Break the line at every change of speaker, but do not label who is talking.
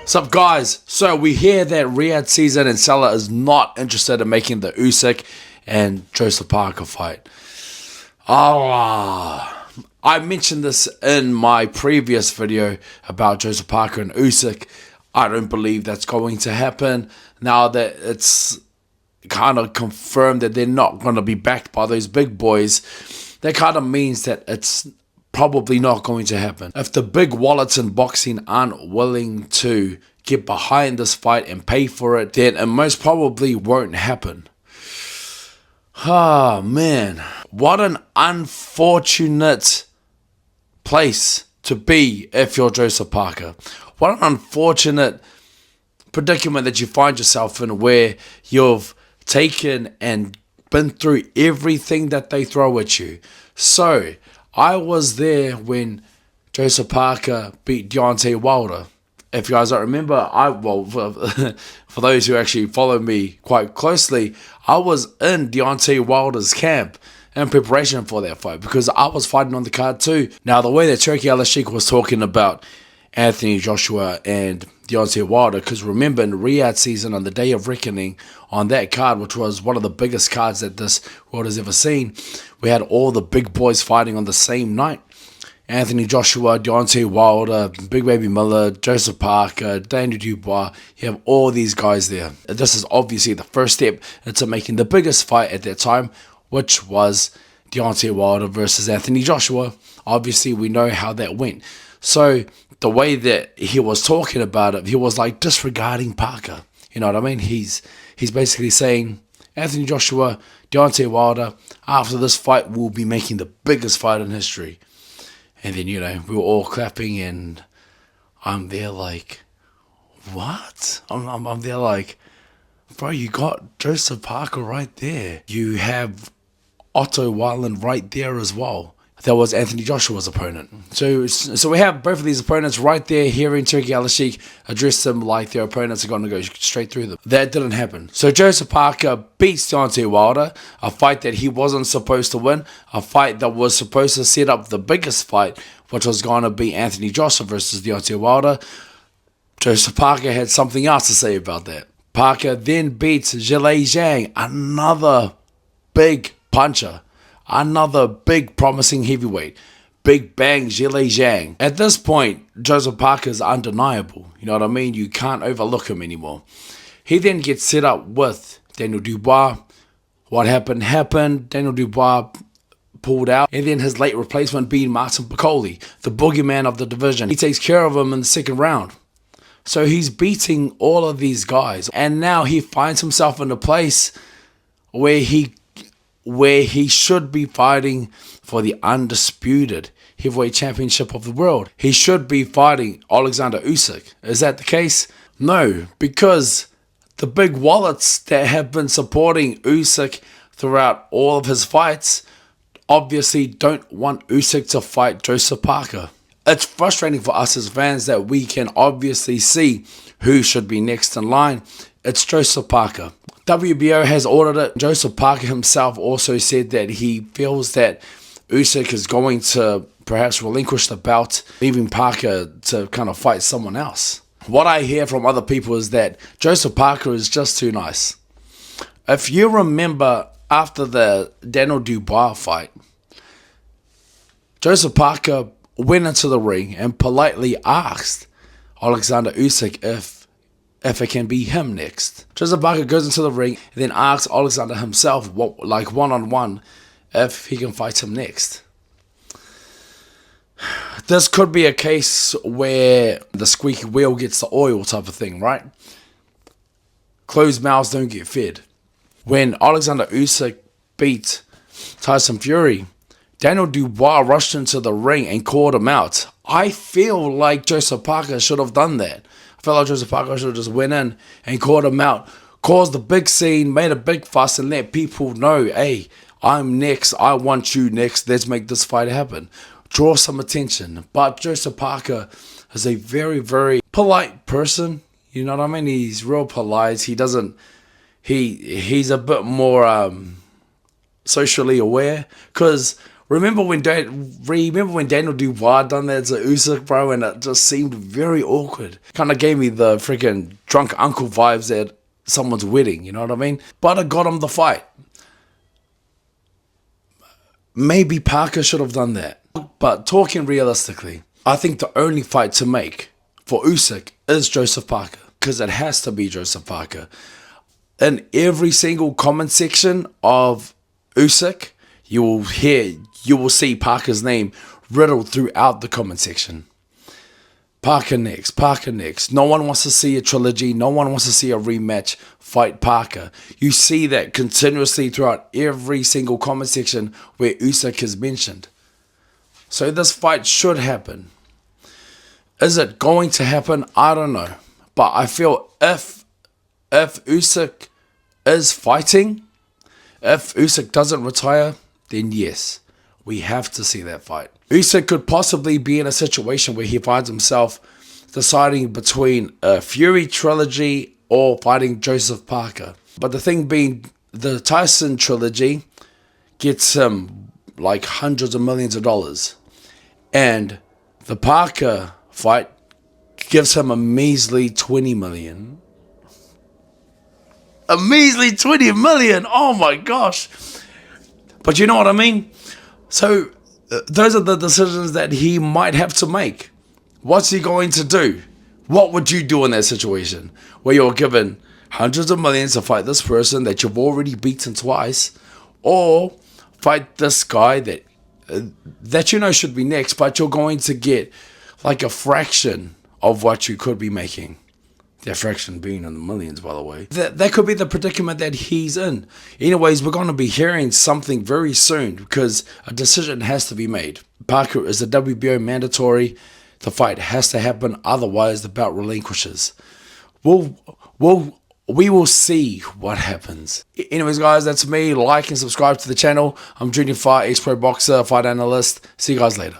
Sup guys, so we hear that Riyadh season and Salah is not interested in making the Usyk and Joseph Parker fight. I mentioned this in my previous video about Joseph Parker and Usyk. I don't believe that's going to happen. Now that it's kind of confirmed that they're not going to be backed by those big boys, that kind of means that it's probably not going to happen. If the big wallets in boxing aren't willing to get behind this fight and pay for it, then it most probably won't happen. Ah, man. What an unfortunate place to be if you're Joseph Parker. What an unfortunate predicament that you find yourself in, where you've taken and been through everything that they throw at you. So I was there when Joseph Parker beat Deontay Wilder. If you guys don't remember, for those who actually follow me quite closely, I was in Deontay Wilder's camp in preparation for that fight because I was fighting on the card too. Now, the way that Turki Al-Sheikh was talking about Anthony Joshua and Deontay Wilder, because remember in Riyadh season, on the Day of Reckoning, on that card, which was one of the biggest cards that this world has ever seen, we had all the big boys fighting on the same night. Anthony Joshua, Deontay Wilder, Big Baby Miller, Joseph Parker, Daniel Dubois. You have all these guys there. This is obviously the first step into making the biggest fight at that time, which was Deontay Wilder versus Anthony Joshua. Obviously, we know how that went. So the way that he was talking about it, he was like disregarding Parker. You know what I mean? He's basically saying, Anthony Joshua, Deontay Wilder, after this fight, we'll be making the biggest fight in history. And then, we were all clapping, and I'm there like, what? I'm there like, bro, you got Joseph Parker right there. You have Otto Weiland right there as well. That was Anthony Joshua's opponent. So we have both of these opponents right there, hearing Turki Al-Sheikh address them like their opponents are going to go straight through them. That didn't happen. So Joseph Parker beats Deontay Wilder, a fight that he wasn't supposed to win, a fight that was supposed to set up the biggest fight, which was going to be Anthony Joshua versus Deontay Wilder. Joseph Parker had something else to say about that. Parker then beats Zhilei Zhang, another big puncher. Another big promising heavyweight. Big bang Zhilei Zhang. At this point, Joseph Parker is undeniable. You know what I mean? You can't overlook him anymore. He then gets set up with Daniel Dubois. What happened. Daniel Dubois pulled out. And then his late replacement being Martin Piccoli, the boogeyman of the division. He takes care of him in the second round. So he's beating all of these guys. And now he finds himself in a place where he should be fighting for the undisputed heavyweight championship of the world. He should be fighting Alexander Usyk. Is that the case? No, because the big wallets that have been supporting Usyk throughout all of his fights obviously don't want Usyk to fight Joseph Parker. It's frustrating for us as fans that we can obviously see who should be next in line. It's Joseph Parker. WBO has ordered it. Joseph Parker himself also said that he feels that Usyk is going to perhaps relinquish the belt, leaving Parker to kind of fight someone else. What I hear from other people is that Joseph Parker is just too nice. If you remember, after the Daniel Dubois fight, Joseph Parker went into the ring and politely asked Alexander Usyk if it can be him next. Joseph Parker goes into the ring and then asks Alexander himself, like one-on-one, if he can fight him next. This could be a case where the squeaky wheel gets the oil type of thing, right? Closed mouths don't get fed. When Alexander Usyk beat Tyson Fury, Daniel Dubois rushed into the ring and called him out. I feel like Joseph Parker should have done that. I felt like Joseph Parker should have just went in and called him out, caused a big scene, made a big fuss, and let people know, hey, I'm next, I want you next, let's make this fight happen. Draw some attention. But Joseph Parker is a very, very polite person. You know what I mean? He's real polite. He doesn't, he's a bit more socially aware, because Remember when Daniel Dubois done that to Usyk, bro, and it just seemed very awkward. Kind of gave me the freaking drunk uncle vibes at someone's wedding, you know what I mean? But it got him the fight. Maybe Parker should have done that. But talking realistically, I think the only fight to make for Usyk is Joseph Parker. Because it has to be Joseph Parker. In every single comment section of Usyk, you will see Parker's name riddled throughout the comment section. Parker next, Parker next. No one wants to see a trilogy. No one wants to see a rematch. Fight Parker. You see that continuously throughout every single comment section where Usyk is mentioned. So this fight should happen. Is it going to happen? I don't know. But I feel if Usyk is fighting, if Usyk doesn't retire, then yes, we have to see that fight. Usyk could possibly be in a situation where he finds himself deciding between a Fury trilogy or fighting Joseph Parker. But the thing being, the Tyson trilogy gets him like hundreds of millions of dollars. And the Parker fight gives him a measly 20 million. A measly 20 million! Oh my gosh! But you know what I mean? So, those are the decisions that he might have to make. What's he going to do? What would you do in that situation? Where you're given hundreds of millions to fight this person that you've already beaten twice, or fight this guy that you know should be next, but you're going to get like a fraction of what you could be making. That fraction being in the millions, by the way. That could be the predicament that he's in. Anyways, we're going to be hearing something very soon because a decision has to be made. Parker is a WBO mandatory. The fight has to happen, otherwise the bout relinquishes. We will see what happens. Anyways, guys, that's me. Like and subscribe to the channel. I'm Junior Fight, ex-pro boxer, fight analyst. See you guys later.